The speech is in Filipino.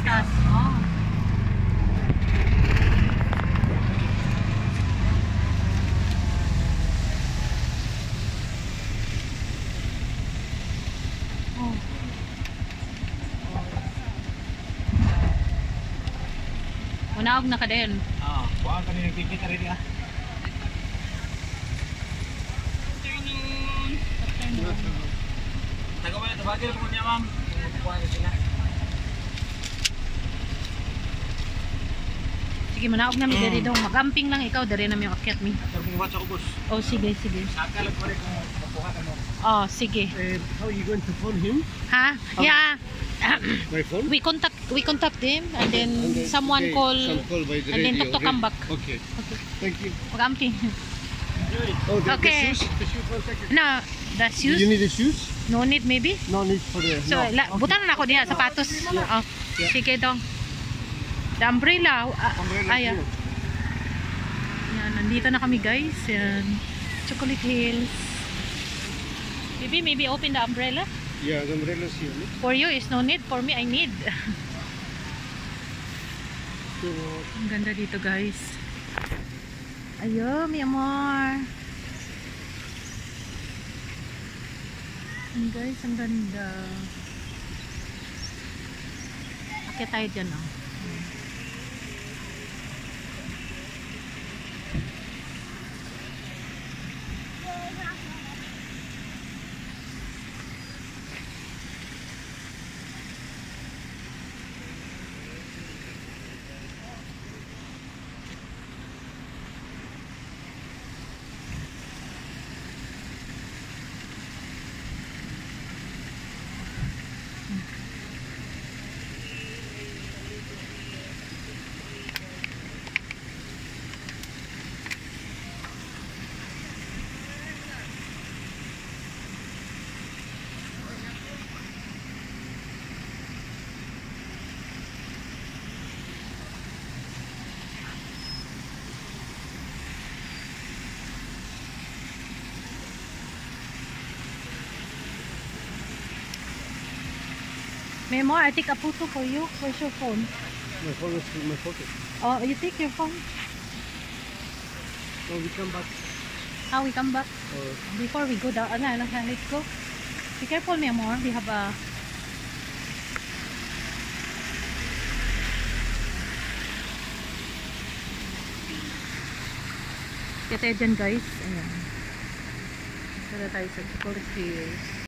Gastas. Oh. Oh. Manaog na ka din. Ah, buwan kami nagkikita rin ah. Taga mo na tabagil po niya, ma'am. Buwan na sila. Sige, manaog na mi diri daw. Magamping lang ikaw diri na mi akyat mi. Sir, kung watch ako, boss. Oh, sige, sige. Sakalag ko rin kung mapuha ka mo. Oh, sige. How are you going to phone him? Ha? Yeah. My phone? We contact them and then someone okay, call some call by the and then radio, talk to come back. Okay. Okay. Thank you. Magamping. Oh, Okay. The shoes 1 second. No, the Do you shoes. need the shoes? No need maybe. No need for the... So, no. butan na ako diha sapatos. Oh, sige dong. The umbrella. Umbrella Ayan. too. Yan, nandito na kami guys. Yan. Chocolate Hills. Maybe open the umbrella. Yeah, the umbrella's here. Look. For you is no need. For me, I need. So, Ang ganda dito guys. Ayo, mi amor. Guys, ang ganda. Akit tayo dyan, oh. Memo, I take a photo for you. Where's your phone? my phone is in my pocket. Oh, you take your phone. So we come back. How we come back? Or Before we go down, let's go. Be careful, mi amor. We have a... Kaya tayo dyan guys. Ayan. Tara tayo sa Chocolate Hills.